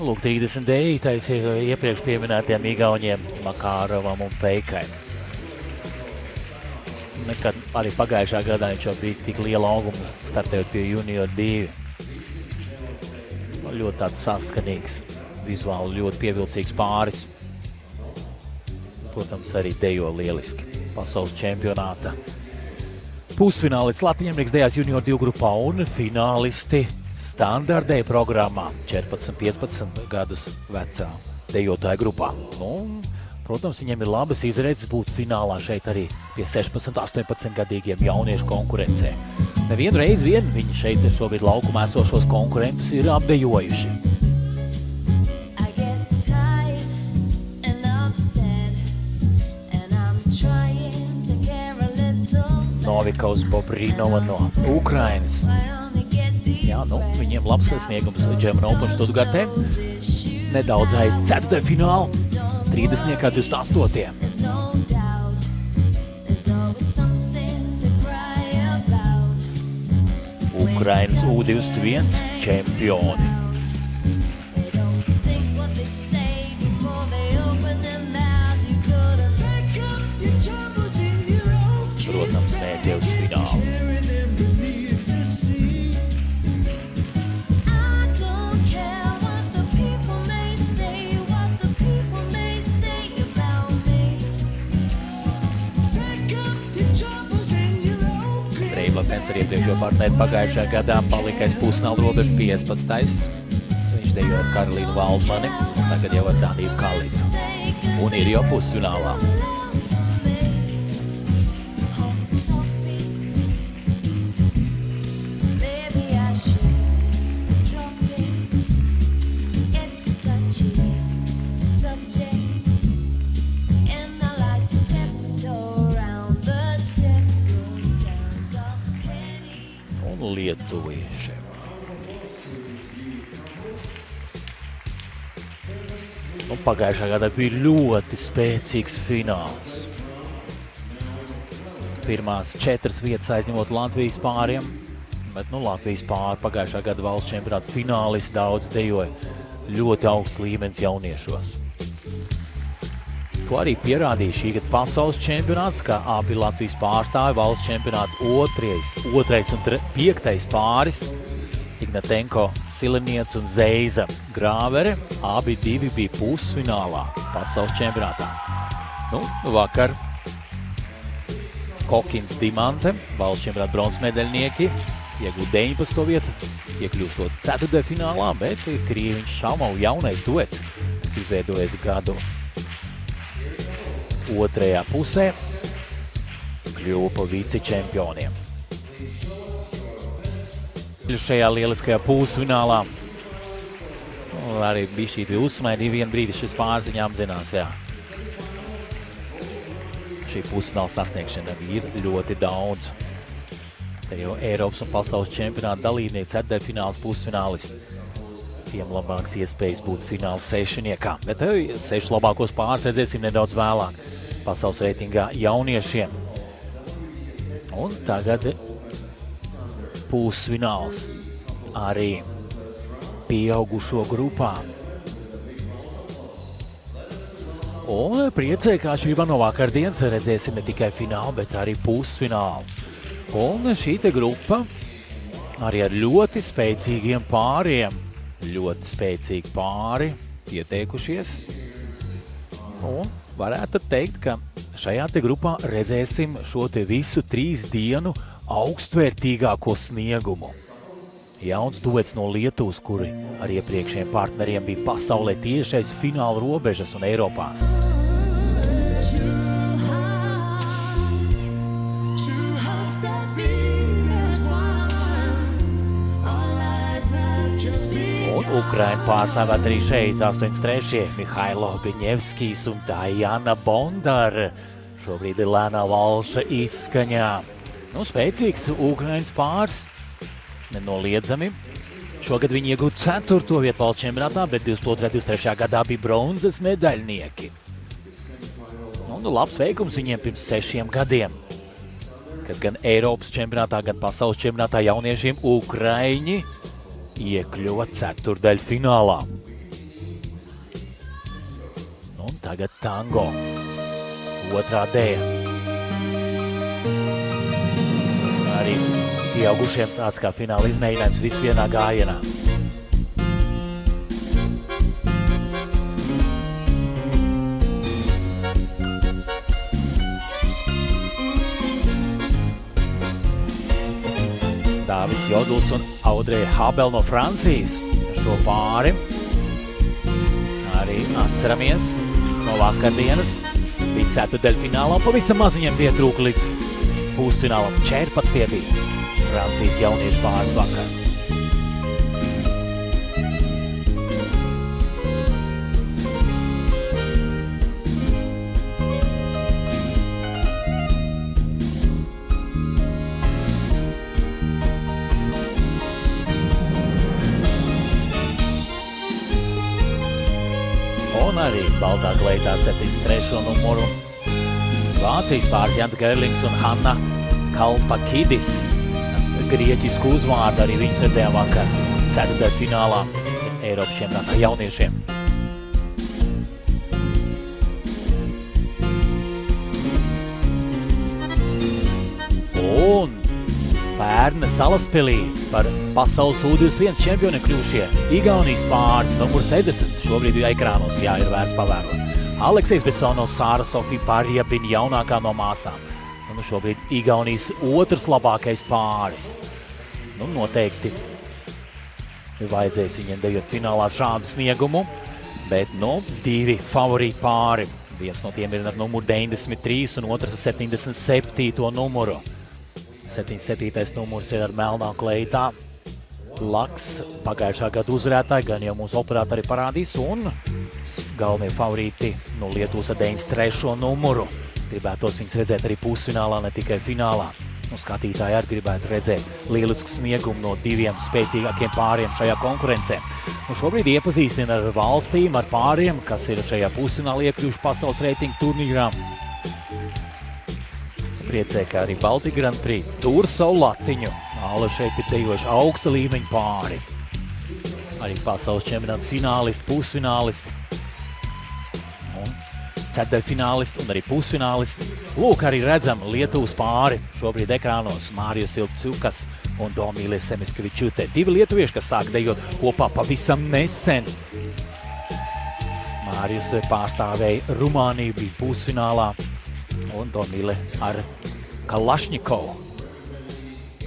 Lūk, 39. ir iepriekš pieminētiem Igauniem Makārovam un Peikai. Nekad arī pagājušā gadā viņš jau bija tik liela auguma startējot pie junior 2. Ļoti tāds saskanīgs, vizuāli ļoti pievilcīgs pāris. Protams, arī dejo lieliski. Pasaules čempionāta pusfinālists Latvijas dejās junior 2 grupā un finālisti standartēja programmā 14-15 gadus vecā dejotāja grupā. Protams, viņiem ir labas izredzes būt finālā šeit arī pie 16-18 gadīgiem jauniešu konkurencē. Nevienu reizi vien viņi šeit šobrīd laukumā esošos konkurentus ir apdejojuši. Novikovs Bobrinova no Ukrainas. Jā, viņiem labs sasniegums German Open Stuttgartē. Nedaudz aiz ceturtdaļfināla, 30. 28. Ukrainas U21 čempioni. Protams, mērķi uz finālu. Reiblatens ar iepriekšējo partneri pagājušajā gadā palikais pusfināla robežu 15. Viņš dejo ar Karolīnu Valdmani, un tagad jau ar Daniju Kalitu. Un ir jau pusfinālā. Lietuvieši. Pagājušā gadā bija ļoti spēcīgs fināls. Pirmās 4 vietas aizņemot Latvijas pāriem, bet Latvijas pāri pagājušā gada valsts čempionāta finālisti daudz dejoja ļoti augsts līmenis jauniešos. To arī pierādīja šī gada pasaules čempionāts, kā abi Latvijas pārstāvi valsts čempionāta 2. un 5. pāris Ignatenko Siliniec un Zeiza Grāvere. Abi divi bija pusfinālā pasaules čempionātā. Vakar Kokins Dimante, valsts čempionāta bronzas medaļnieki, iegūta 19. vietu, iekļūstot ceturtdaļfinālā, bet Krieviņš Šaumau jaunais duets, kas izveidojas gadu otrajā pusē, kļuva pa vicečempioniem. Šajā lieliskajā pusfinālā arī bija šī uzsmaidīja vienu brīdi šis pāris viņa apzinās, jā. Šī pusfināla sasniegšana ir ļoti daudz. Te jau Eiropas un pasaules čempionāta dalībnieki, ceturtdaļfināls, pusfinālisti. Tiem labāks iespējas būt fināla sešiniekā. Bet 6 labākos pāris redzēsim nedaudz vēlāk pasaules reitingā jauniešiem. Un tagad pusfināls arī pieaugušo grupā. Un priecē, kā šībā no vakardienas redzēsim ne tikai finālu, bet arī pusfinālu. Un šī te grupa arī ar ļoti spēcīgiem pāriem. Ļoti spēcīgi pāri ieteikušies. Un varētu teikt, ka šajā te grupā redzēsim šo te visu 3 dienu augstvērtīgāko sniegumu. Jauns duets no Lietuvas, kuri ar iepriekšējiem partneriem bija pasaulē tiešais fināla robežas un Eiropās. Un Ukraina pārstāvēt arī šeit 83. Mihailo Biņevskijs un Dajana Bondara. Šobrīd ir lēnā valša izskaņā. Spēcīgs Ukrainas pārs, nenoliedzami. Šogad viņi iegūta 4. vietu valsts čempionātā, bet 22-23. gadā bija bronzas medaļnieki. Labs veikums viņiem pirms 6 gadiem, kad gan Eiropas čempionātā, gan pasaules čempionātā jauniešiem Ukraiņi iekļuva ceturtdaļfinālā. Tagad tango. Otrā dēja. Arī pieaugušiem tāds kā fināla izmēģinājums viss vienā gājienā. Dāvids Joduls un Audrey Habel no Francijas ar šo pāri. Arī atceramies no vakardienas. Bija ceturtdaļfinālā un pavisam maz viņiem pietrūka līdz pusfinālam. 14 bija Francijas jauniešu pāris vakar. Un arī baltā kleitā 73. numuru. Vācijas pāris Jans Gerlings un Hanna Kalpakidis. Grieķisku uzvārdu arī viņus redzējām vakar ceturtdaļfinālā Eiropas čempionātā jauniešiem. Un pērna Salaspilī par pasaules U21 čempioni kļuvušie Igaunijas pāris numur 70. Šobrīd ekrānos, jā, ir vērts pavērot. Aleksejs Besonovs, Sāra Sofija Parjabina, jaunākā no māsām. Un šobrīd Igaunijas otrs labākais pāris. Noteikti vajadzēs viņiem dejot finālā šādu sniegumu, bet, divi favorīti pāri. Viens no tiem ir ar numuru 93 un otrs ar 77. numuru. 77. numurs ir ar melnā kleitā. Laks, pagājušā gada uzvarētāji, gan jau mūsu operatori parādīs, un galvenie favorīti no Lietuvas ar 93. numuru. Gribētos viņus redzēt arī pusfinālā, ne tikai finālā. Skatītāji arī gribētu redzēt lielisku sniegumu no diviem spēcīgākiem pāriem šajā konkurencē. Šobrīd iepazīstina ar valstīm, ar pāriem, kas ir šajā pusfinālā iekļuvuši pasaules reitingu turnīrā. Priecē, ka arī Baltika Grand Prix tur savu latiņu. Alle šeit ir dejoši augsta līmeņa pāri. Arī pasaules čempionāta finālisti, pusfinālisti. Ceturtdaļfinālisti un arī pusfinālisti. Lūk, arī redzam Lietuvas pāri šobrīd ekrānos Mārijus Ilciukas un Domīle Semiskavičute. Divi lietuvieši, kas sāk dejot kopā pavisam nesen. Mārijus pārstāvēja Rumāniju, bija pusfinālā, un Domīle ar Kalašņikovu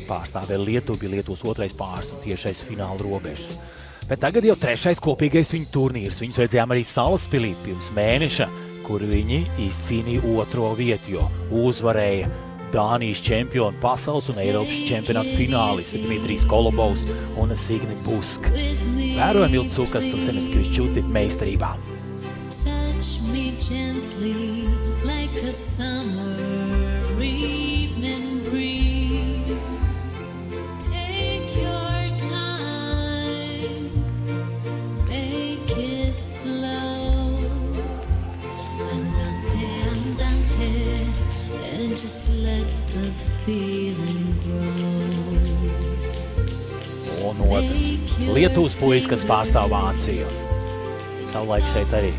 pārstāvēja Lietuvu, bija Lietuvas otrais pāris un tiešais fināla robežas. Bet tagad jau trešais kopīgais viņu turnīrs. Viņus redzējām arī Salaspilī pirms mēneša, kur viņi izcīnīja otro vietu, jo uzvarēja Dānijas čempioni, pasaules un Eiropas čempionāta finālisti Dmitrijs Kolobovs un Signe Busk. Vērojam Ilciukas un Semiskavičute meistarībā. Touch me gently like a summer evening breeze. Take your time, make it slow. Andante, and just let the feeling grow. Un otrs Lietuvas puisis, kas pārstāv Vāciju. Savulaik šeit arī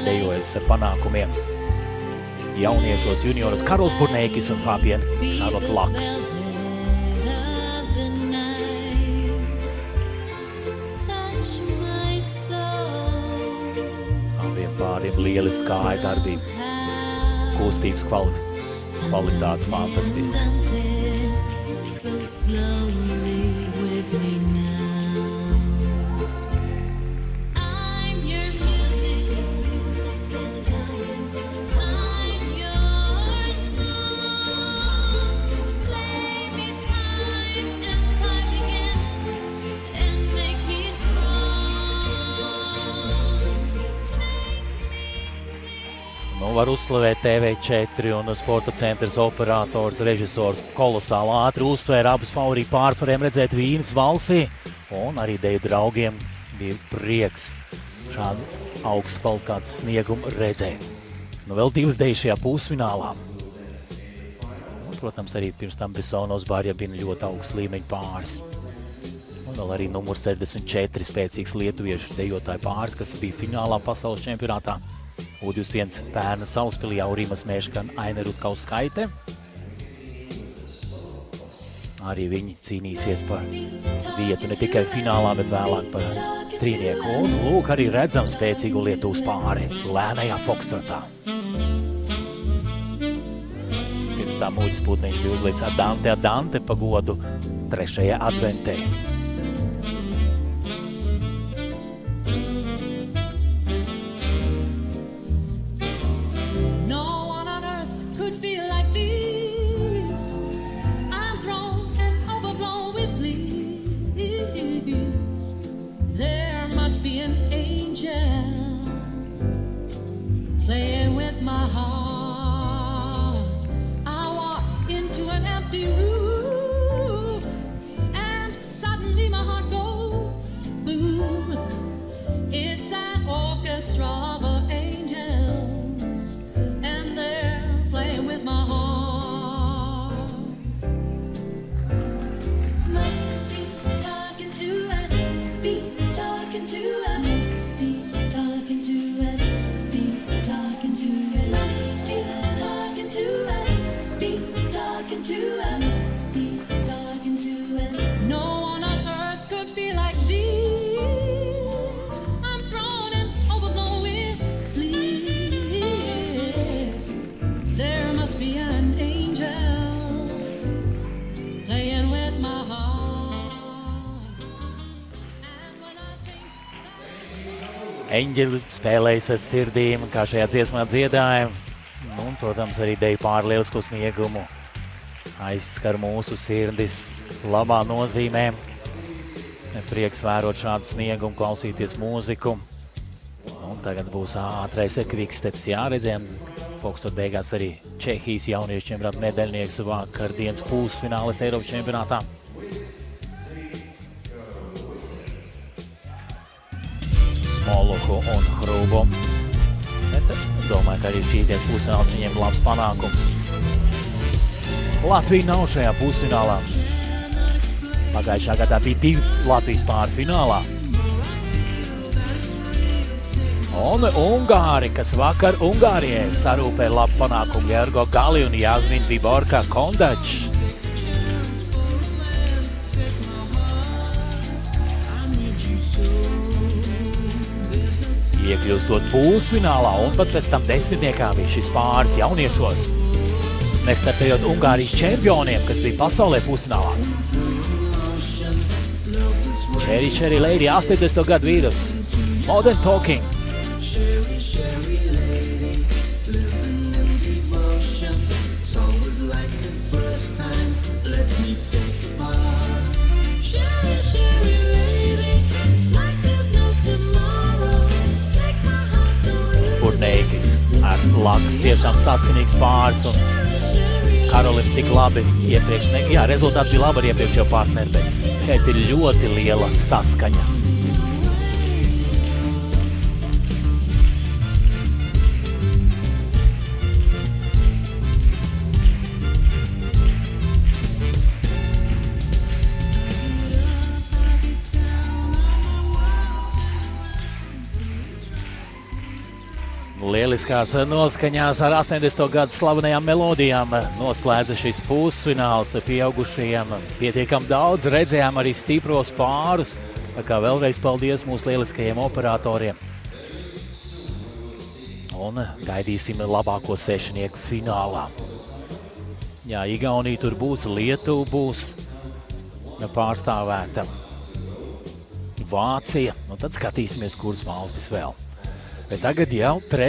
dejojas ar panākumiem. Jauniešos junioros Karols Burneikis un Fabiena Šarlota Laks. Abiem pāriem lieliski kāja darbība. Kustības kvalitāte fantastiski. Var uzslavēt TV4 un Sporta centrs operators, režisors kolosāli ātri uztvēra abus favorītu pāris, varējām redzēt Vīnes valsī, un arī deju draugiem bija prieks šādu augstu kvalitātes sniegumu redzēt. Vēl divas dejas šajā pusfinālā. Un, protams, arī pirms tam Besonovs Parjabina ļoti augsts līmeņa pāris. Un vēl arī numurs 64 spēcīgs lietuviešu dejotāju pāris, kas bija finālā pasaules čempionātā. U21 Pērna Salaspilī Aurimas Meška un Aina Rutkauskaite. Arī viņi cīnīsies par vietu ne tikai finālā, bet vēlāk par trīnieku. Un lūk, arī redzam spēcīgu Lietuvas pāri lēnajā fokstrotā. Pirms tā mūģis putniņš bija uzlīdz Dante pa godu 3. adventē. Eņģeļi spēlējas ar sirdīm, kā šajā dziesmā dziedāja. Un, protams, arī deja pāri lielisku sniegumu. Aizskar mūsu sirdis labā nozīmē. Prieks vērot šādu sniegumu, klausīties mūziku. Un tagad būs ātrais kviksteps jāredzēm. Fokstot beigās arī Čehijas jauniešu čempionāta medaļnieks vakardienas pusfināles Eiropas čempionātā. Moluku un Hrubo. Bet domāju, ka arī šīs dienas pusfināls viņiem labs panākums. Latvija nav šajā pusfinālā. Pagājušā gadā bija 2 Latvijas pāri finālā. Un Ungāri, kas vakar Ungārijai sarūpē labu panākumu Georgo Gali un Jasmin Viborka Kondač. Iekļūstot pusfinālā un pat pēc tam desmitniekā bija šis pāris jauniešos. Nestartējot Ungārijas čempioniem, kas bija pasaulē pusfinālā. Cherry Lady, 80. gadu vīrus. Modern Talking. Purneikis ar Laks tiešām saskanīgs pāris un Karolim tik labi iepriekš. Jā, rezultāts bija labi ar iepriekšējo partneri, bet šeit ir ļoti liela saskaņa. Lieliskās noskaņās ar 80. gadu slavenajām melodijām noslēdza šis pusfināls pieaugušajiem. Pietiekam daudz, redzējām arī stipros pārus, tā kā vēlreiz paldies mūsu lieliskajiem operatoriem. Un gaidīsim labāko sešnieku finālā. Jā, Igaunija tur būs, Lietuva būs pārstāvēta, Vācija, nu tad skatīsimies, kuras valstis vēl. Bet tagad jau